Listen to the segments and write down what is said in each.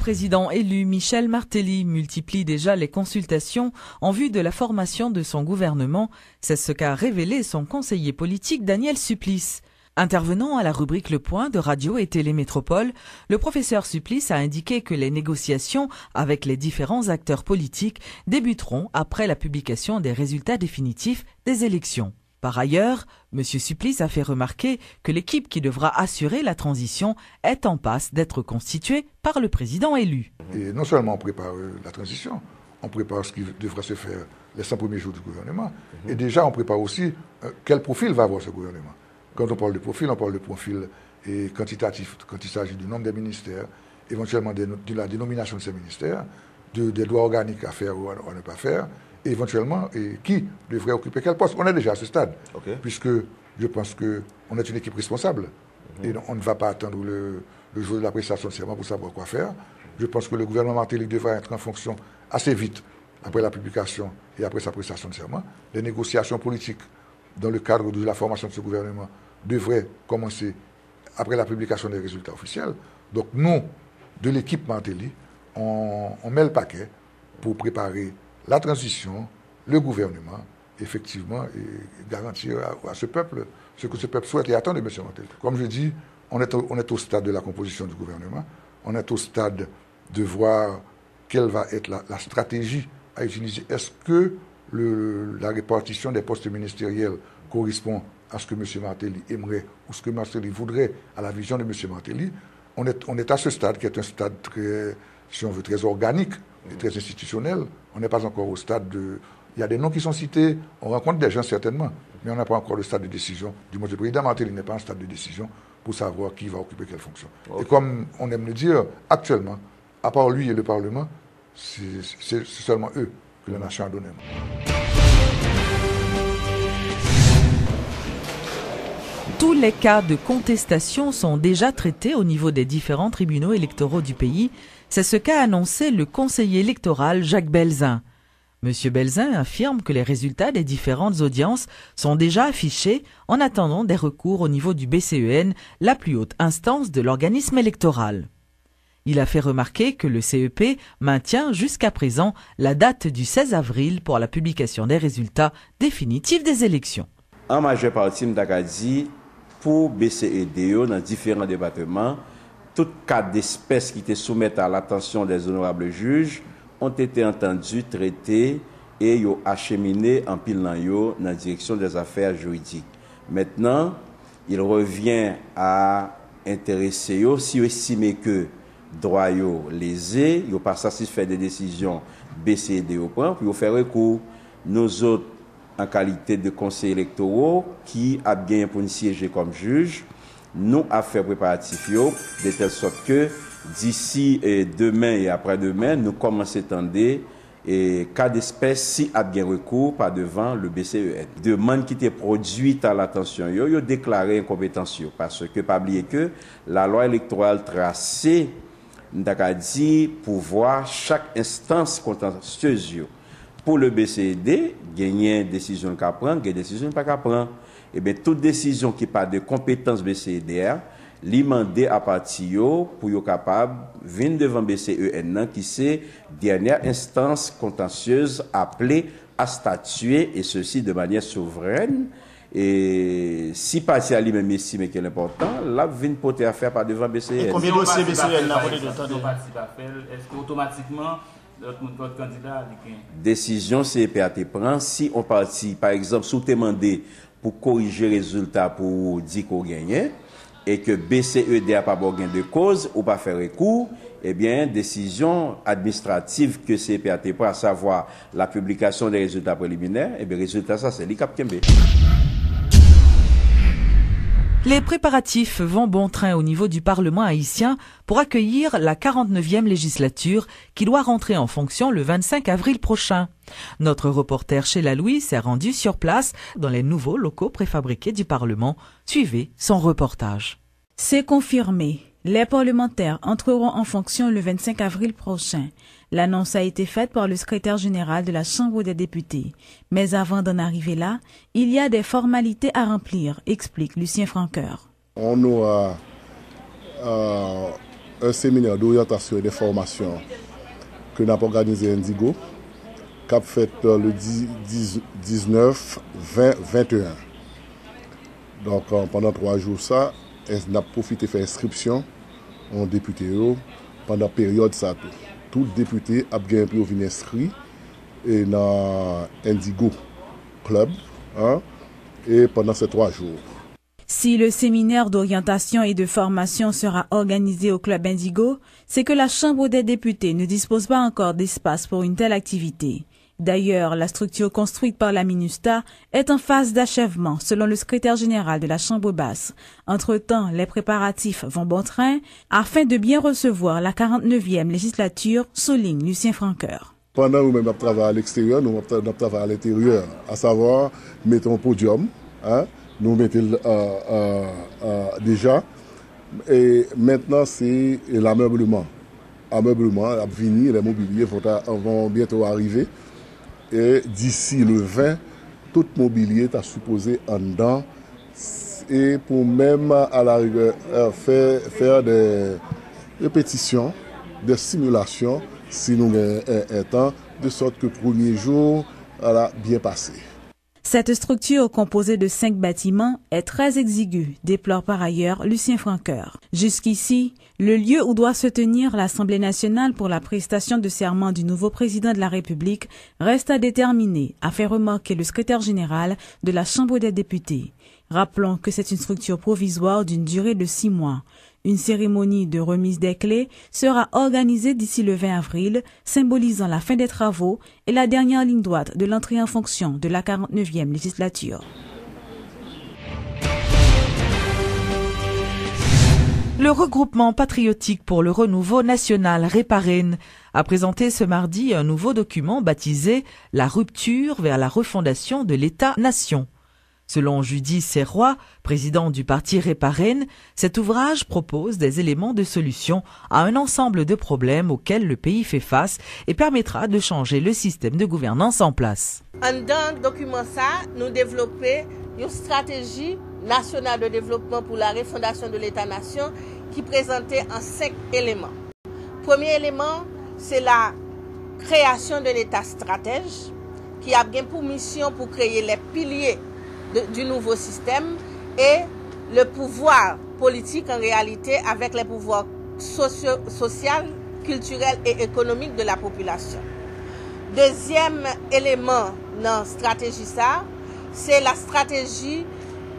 président élu Michel Martelly multiplie déjà les consultations en vue de la formation de son gouvernement. C'est ce qu'a révélé son conseiller politique Daniel Supplice. Intervenant à la rubrique Le Point de Radio et Télé Métropole, le professeur Supplice a indiqué que les négociations avec les différents acteurs politiques débuteront après la publication des résultats définitifs des élections. Par ailleurs, M. Supplice a fait remarquer que l'équipe qui devra assurer la transition est en passe d'être constituée par le président élu. Et non seulement on prépare la transition, on prépare ce qui devra se faire les 100 premiers jours du gouvernement, et déjà on prépare aussi quel profil va avoir ce gouvernement. Quand on parle de profil quantitatif quand il s'agit du nombre des ministères, éventuellement de la dénomination de ces ministères, des lois organiques à faire ou à ne pas faire, et éventuellement qui devrait occuper quel poste. On est déjà à ce stade, puisque je pense qu'on est une équipe responsable et on ne va pas attendre le jour de la prestation de serment pour savoir quoi faire. Je pense que le gouvernement Martelly devra être en fonction assez vite après la publication et après sa prestation de serment. Les négociations politiques dans le cadre de la formation de ce gouvernement devraient commencer après la publication des résultats officiels. Donc nous, de l'équipe Martelly, on met le paquet pour préparer la transition, le gouvernement, effectivement, et garantir à ce peuple ce que ce peuple souhaite et attend de M. Martelly. Comme je dis, on est au stade de la composition du gouvernement, on est au stade de voir quelle va être la stratégie à utiliser. Est-ce que la répartition des postes ministériels correspond à ce que M. Martelly aimerait ou ce que Martelly voudrait à la vision de M. Martelly? On est à ce stade qui est un stade très, si on veut, très organique et très institutionnel. On n'est pas encore au stade de... Il y a des noms qui sont cités, on rencontre des gens certainement, mais on n'a pas encore le stade de décision. Du moins, le président Martelly n'est pas en stade de décision pour savoir qui va occuper quelle fonction. Et comme on aime le dire, actuellement, à part lui et le Parlement, c'est seulement eux que la nation a donné. Tous les cas de contestation sont déjà traités au niveau des différents tribunaux électoraux du pays. C'est ce qu'a annoncé le conseiller électoral Jacques Belzin. M. Belzin affirme que les résultats des différentes audiences sont déjà affichés en attendant des recours au niveau du BCEN, la plus haute instance de l'organisme électoral. Il a fait remarquer que le CEP maintient jusqu'à présent la date du 16 avril pour la publication des résultats définitifs des élections. En majeure partie, m'dakadi pour BCEDO dans différents départements, tout cas d'espèces qui étaient soumises à l'attention des honorables juges ont été entendus, traités et acheminés en pile dans la direction des affaires juridiques. Maintenant, il revient à intéresser si vous estimez que droit lésé, vous pas satisfait des décisions BCEDO pour faire recours. Nous autres, en qualité de conseillers électoraux qui a bien pour nous siéger comme juge, nous avons fait préparatifs de telle sorte que d'ici demain et après-demain, nous commençons à attendre et cas d'espèce si a bien recours par devant le BCEN. Demande qui était produite à l'attention, yo déclaré incompétence parce que pas oublier que la loi électorale tracée n'a dit pouvoir chaque instance contentieuse. Pour le BCED, gagner une décision qu'à prendre, gagner une décision pas qu'à prendre. Et bien toute décision qui pas de compétence BCED, l'imandé à partir pour être capable de venir devant BCEN qui c'est dernière instance contentieuse appelée à statuer et ceci de manière souveraine. Et si parti à lui-même estime qu'il est important, là vient porter affaire par devant BCEN. Et combien de dossiers BCEN n'a pas de temps? Est-ce qu'automatiquement votre candidat décision CPAT prend si on partit par exemple sous demandé pour corriger résultat pour dire qu'on gagne et que BCED a pas bon gain de cause ou pas faire recours, eh bien décision administrative que CPAT prend, à savoir la publication des résultats préliminaires, eh bien résultat ça c'est l'ICAP Kembe. Les préparatifs vont bon train au niveau du Parlement haïtien pour accueillir la 49e législature qui doit rentrer en fonction le 25 avril prochain. Notre reporter Sheila Louis s'est rendu sur place dans les nouveaux locaux préfabriqués du Parlement. Suivez son reportage. C'est confirmé. Les parlementaires entreront en fonction le 25 avril prochain. L'annonce a été faite par le secrétaire général de la Chambre des députés. Mais avant d'en arriver là, il y a des formalités à remplir, explique Lucien Franqueur. On aura un séminaire d'orientation et de formation que nous avons organisé à Indigo, qui a fait le 19, 20, 21. Donc pendant 3 jours, ça, on a profité de faire inscription en député pendant la période ça. Tout député a bien pu venir inscrit dans Indigo Club et pendant ces 3 jours. Si le séminaire d'orientation et de formation sera organisé au Club Indigo, c'est que la Chambre des députés ne dispose pas encore d'espace pour une telle activité. D'ailleurs, la structure construite par la MINUSTAH est en phase d'achèvement, selon le secrétaire général de la Chambre basse. Entre-temps, les préparatifs vont bon train afin de bien recevoir la 49e législature, souligne Lucien Franqueur. Pendant nous même travaillons à l'extérieur, nous travaillons à l'intérieur, à savoir mettre un podium, nous mettons déjà, et maintenant c'est l'ameublement. L'ameublement a fini, les mobiliers vont bientôt arriver. Et d'ici le 20, tout mobilier est supposé en dedans. Et pour même à la rigueur faire des répétitions, des simulations, si nous avons un temps, de sorte que le premier jour, elle a bien passé. Cette structure composée de 5 bâtiments est très exiguë, déplore par ailleurs Lucien Franqueur. Jusqu'ici, le lieu où doit se tenir l'Assemblée nationale pour la prestation de serment du nouveau président de la République reste à déterminer, a fait remarquer le secrétaire général de la Chambre des députés. Rappelons que c'est une structure provisoire d'une durée de 6 mois. Une cérémonie de remise des clés sera organisée d'ici le 20 avril, symbolisant la fin des travaux et la dernière ligne droite de l'entrée en fonction de la 49e législature. Le regroupement patriotique pour le renouveau national Réparène a présenté ce mardi un nouveau document baptisé « La rupture vers la refondation de l'État-nation ». Selon Judy Serrois, président du parti Réparène, cet ouvrage propose des éléments de solution à un ensemble de problèmes auxquels le pays fait face et permettra de changer le système de gouvernance en place. Dans le document, nous développons une stratégie nationale de développement pour la refondation de l'État-nation qui présentait en 5 éléments. Premier élément, c'est la création de l'État stratège qui a bien pour mission pour créer les piliers du nouveau système et le pouvoir politique en réalité avec les pouvoirs social, culturel et économique de la population. Deuxième élément dans la stratégie, c'est la stratégie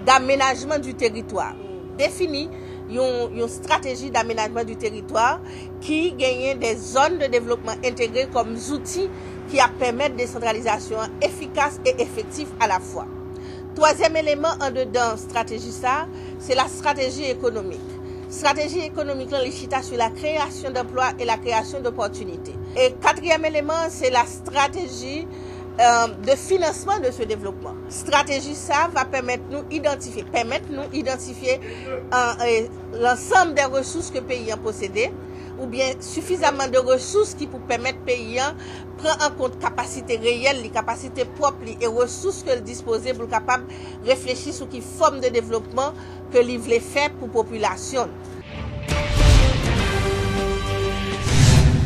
d'aménagement du territoire. Définit une stratégie d'aménagement du territoire qui gagne des zones de développement intégrées comme outils qui permettent une décentralisation efficace et effective à la fois. Troisième élément en dedans stratégie c'est la stratégie économique. Stratégie économique, l'enrichissement sur la création d'emplois et la création d'opportunités. Et quatrième élément, c'est la stratégie de financement de ce développement. Stratégie va permettre nous identifier l'ensemble des ressources que le pays a possédées, ou bien suffisamment de ressources qui pour permettre au pays prendre en compte capacité réelle, les capacités propres et ressources que disposer pour capable réfléchir sur quelle forme de développement que il veut faire pour la population.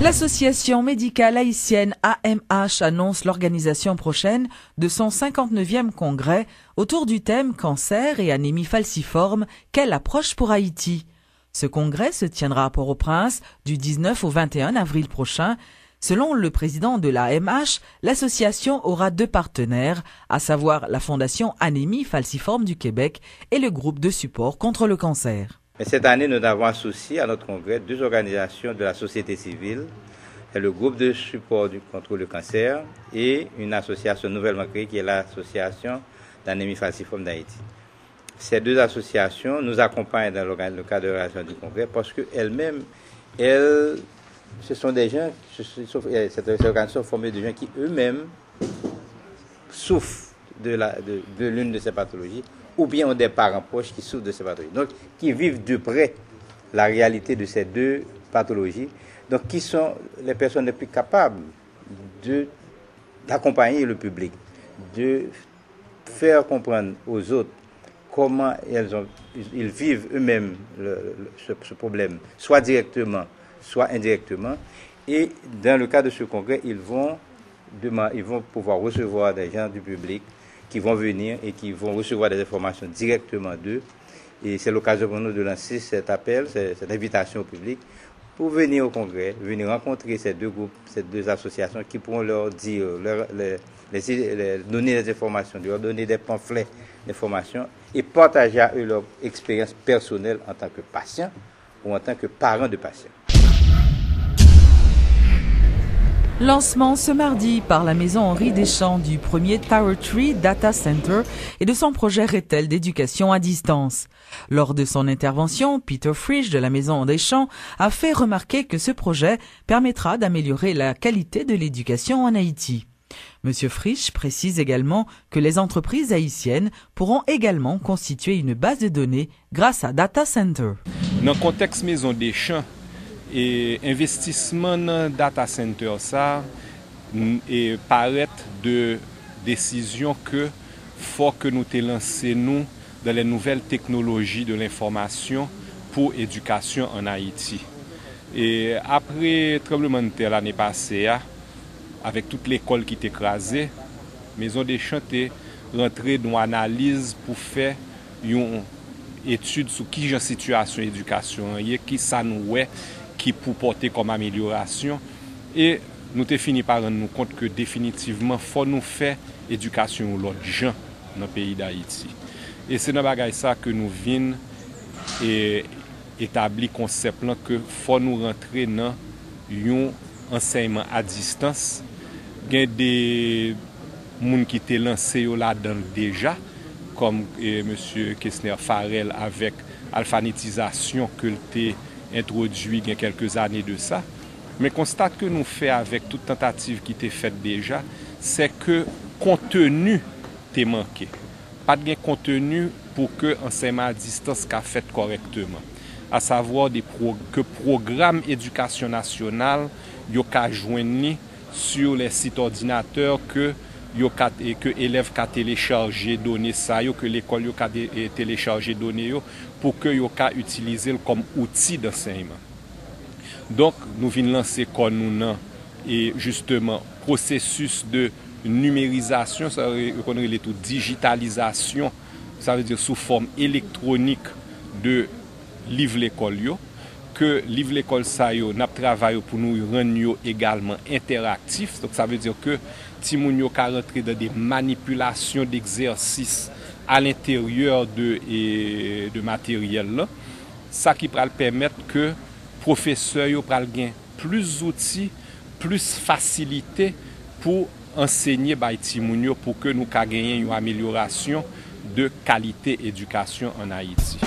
L'Association médicale haïtienne AMH annonce l'organisation prochaine de son 59e congrès autour du thème cancer et anémie falciforme, quelle approche pour Haïti? Ce congrès se tiendra à Port-au-Prince du 19 au 21 avril prochain. Selon le président de l'AMH, l'association aura 2 partenaires, à savoir la Fondation Anémie Falciforme du Québec et le groupe de support contre le cancer. Mais cette année, nous avons associé à notre congrès 2 organisations de la société civile, le groupe de support contre le cancer et une association nouvellement créée qui est l'association d'Anémie Falciforme d'Haïti. Ces 2 associations nous accompagnent dans le cadre de l'organisation du congrès parce qu'elles-mêmes, ce sont des gens, cette organisation formée de gens qui eux-mêmes souffrent de l'une de ces pathologies ou bien ont des parents proches qui souffrent de ces pathologies. Donc, qui vivent de près la réalité de ces 2 pathologies. Donc, qui sont les personnes les plus capables d'accompagner le public, de faire comprendre aux autres comment ils vivent eux-mêmes ce problème, soit directement, soit indirectement. Et dans le cas de ce congrès, ils vont pouvoir recevoir des gens du public qui vont venir et qui vont recevoir des informations directement d'eux. Et c'est l'occasion pour nous de lancer cet appel, cette invitation au public pour venir au congrès, venir rencontrer ces deux groupes, ces deux associations qui pourront leur dire, donner des informations, leur donner des pamphlets d'informations et partager à eux leur expérience personnelle en tant que patient ou en tant que parent de patients. Lancement ce mardi par la maison Henri Deschamps du premier Tower Tree Data Center et de son projet RETEL d'éducation à distance. Lors de son intervention, Peter Frisch de la maison Deschamps a fait remarquer que ce projet permettra d'améliorer la qualité de l'éducation en Haïti. Monsieur Frisch précise également que les entreprises haïtiennes pourront également constituer une base de données grâce à Data Center. Dans le contexte maison Deschamps, et investissement dans data center ça et paraît de décision que faut que nous te lancer nous dans les nouvelles technologies de l'information pour éducation en Haïti. Et après tremblement de terre l'année passée avec toute l'école qui était écrasée, maison Deschamps est rentrée dans analyse pour faire une étude sur qui genre situation éducation qui ça nous qui pour porter comme amélioration et nous avons fini par rendre nous compte que définitivement faut nous faire éducation l'autre gens dans le pays d'Haïti. Et c'est dans bagay ça que nous venons et établir concept là que faut nous rentrer dans un enseignement à distance. Il y a des gens qui étaient lancés là-dedans déjà comme monsieur Kessner Farrell avec alphabétisation que l'était introduit il y a quelques années de ça. Mais constat que nous faisons avec toute tentative qui était faite déjà, c'est que contenu t'est manqué. Pas de contenu pour que l'enseignement à distance soit fait correctement. À savoir que programme éducation nationale yo ka joindre sur les sites ordinateurs que élèves ka télécharger données ça que l'école yo ka télécharger données yo pour que yo ka utiliser comme outil d'enseignement. Donc nous venons lancer comme nous et justement processus de numérisation, ça qu'on appelle tout digitalisation, ça veut dire sous forme électronique de livre l'école yo que livre l'école ça yo n'a travaillé pour nous rendre yo également interactif. Donc ça veut dire que ti moun yo ka rentrer dans des manipulations d'exercices à l'intérieur de matériel là, ça qui va permettre que professeurs yo pral gain plus d'outils, plus facilité pour enseigner bay ti moun yo pour que nous ka gagner une amélioration de qualité éducation en Haïti.